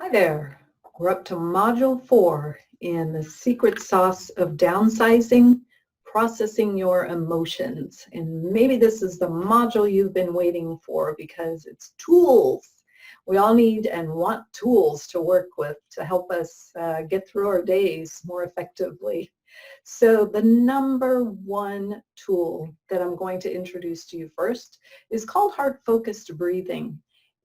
Hi there. We're up to Module 4 in the secret sauce of downsizing, processing your emotions. And maybe this is the module you've been waiting for because it's tools. We all need and want tools to work with to help us get through our days more effectively. So the number one tool that I'm going to introduce to you first is called heart-focused breathing.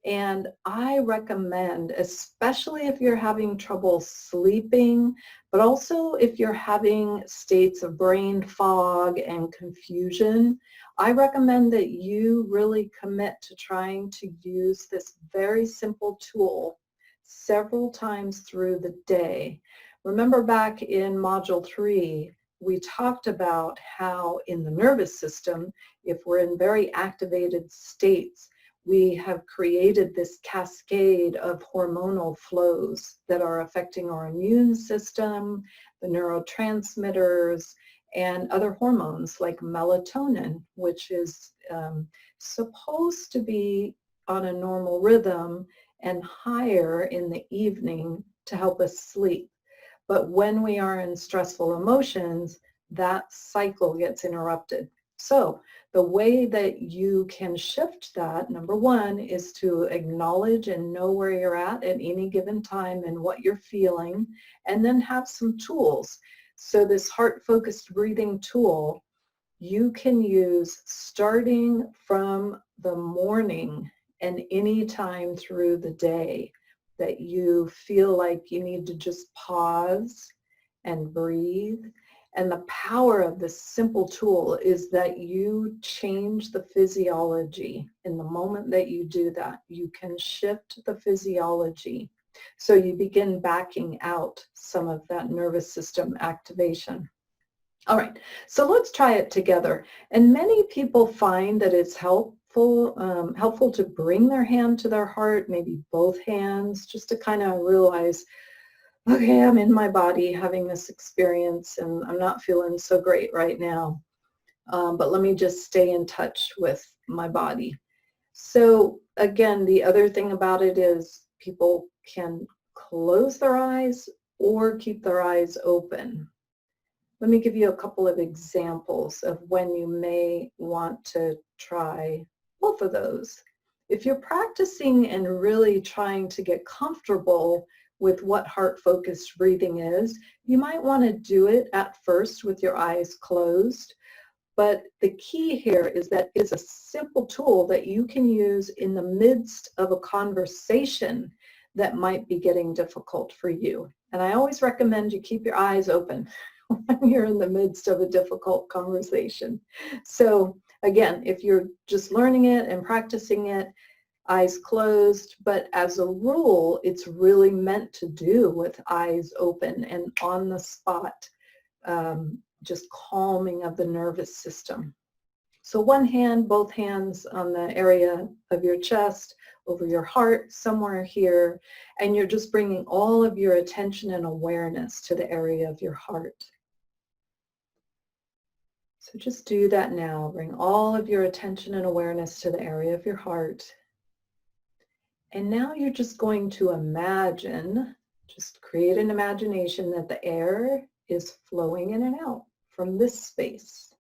And I recommend, especially if you're having trouble sleeping, but also if you're having states of brain fog and confusion, I recommend that you really commit to trying to use this very simple tool several times through the day. Remember back in Module 3, we talked about how in the nervous system, if we're in very activated states, we have created this cascade of hormonal flows that are affecting our immune system, the neurotransmitters, and other hormones like melatonin, which is supposed to be on a normal rhythm and higher in the evening to help us sleep. But when we are in stressful emotions, that cycle gets interrupted. So the way that you can shift that, number one, is to acknowledge and know where you're at any given time and what you're feeling, and then have some tools. So this heart-focused breathing tool, you can use starting from the morning and any time through the day that you feel like you need to just pause and breathe. And the power of this simple tool is that you change the physiology. In the moment that you do that, you can shift the physiology. So you begin backing out some of that nervous system activation. All right, so let's try it together. And many people find that it's helpful to bring their hand to their heart, maybe both hands, just to kind of realize, okay, I'm in my body having this experience and I'm not feeling so great right now. But let me just stay in touch with my body. So again, the other thing about it is people can close their eyes or keep their eyes open. Let me give you a couple of examples of when you may want to try both of those. If you're practicing and really trying to get comfortable with what heart-focused breathing is, you might want to do it at first with your eyes closed. But the key here is that it's a simple tool that you can use in the midst of a conversation that might be getting difficult for you. And I always recommend you keep your eyes open when you're in the midst of a difficult conversation. So again, if you're just learning it and practicing it, eyes closed, but as a rule, it's really meant to do with eyes open and on the spot, just calming of the nervous system. So one hand, both hands on the area of your chest, over your heart, somewhere here, and you're just bringing all of your attention and awareness to the area of your heart. So just do that now. Bring all of your attention and awareness to the area of your heart. And now you're just going to imagine, just create an imagination that the air is flowing in and out from this space.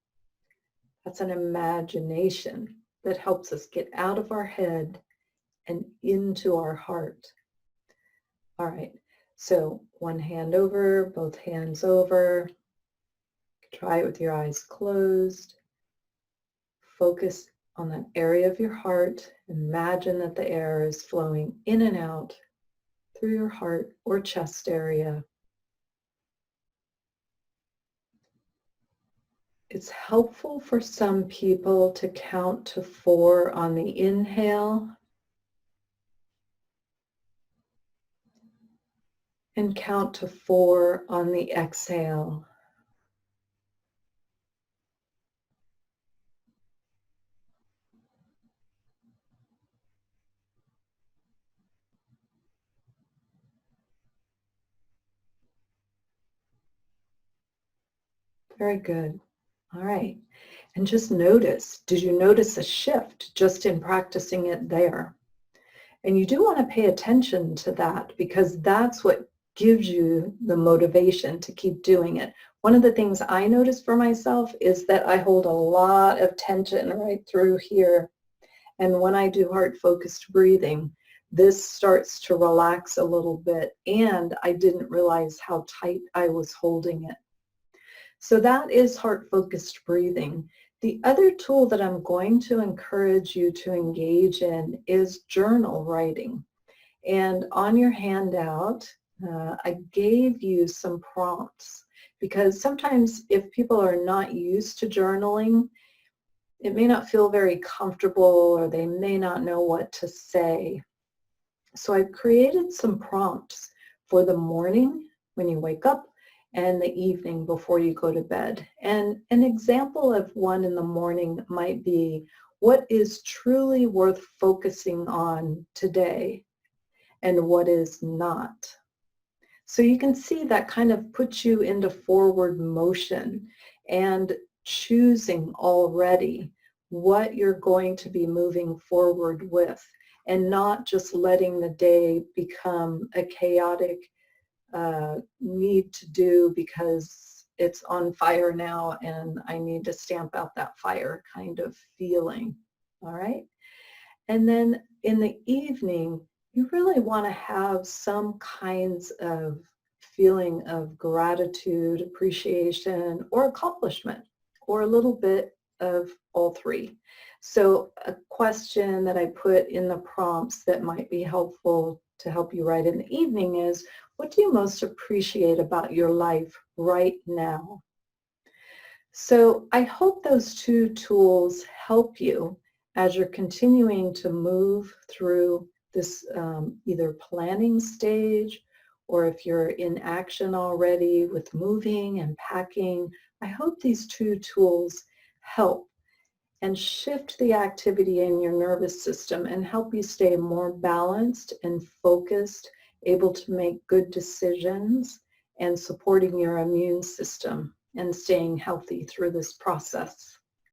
That's an imagination that helps us get out of our head and into our heart. All right, so one hand over, both hands over. Try it with your eyes closed. Focus on that area of your heart. Imagine that the air is flowing in and out through your heart or chest area. It's helpful for some people to count to 4 on the inhale and count to 4 on the exhale. Very good. All right. And just notice, did you notice a shift just in practicing it there? And you do want to pay attention to that because that's what gives you the motivation to keep doing it. One of the things I notice for myself is that I hold a lot of tension right through here. And when I do heart-focused breathing, this starts to relax a little bit, and I didn't realize how tight I was holding it. So that is heart-focused breathing. The other tool that I'm going to encourage you to engage in is journal writing. And on your handout, I gave you some prompts because sometimes if people are not used to journaling, it may not feel very comfortable or they may not know what to say. So I've created some prompts for the morning when you wake up and the evening before you go to bed. And an example of one in the morning might be, what is truly worth focusing on today and what is not? So you can see that kind of puts you into forward motion and choosing already what you're going to be moving forward with, and not just letting the day become a chaotic need to do because it's on fire now and I need to stamp out that fire kind of feeling. All right. And then in the evening, you really want to have some kinds of feeling of gratitude, appreciation, or accomplishment, or a little bit of all three. So a question that I put in the prompts that might be helpful to help you write in the evening is, what do you most appreciate about your life right now? So I hope those two tools help you as you're continuing to move through this either planning stage, or if you're in action already with moving and packing. I hope these two tools help and shift the activity in your nervous system and help you stay more balanced and focused, able to make good decisions, and supporting your immune system and staying healthy through this process.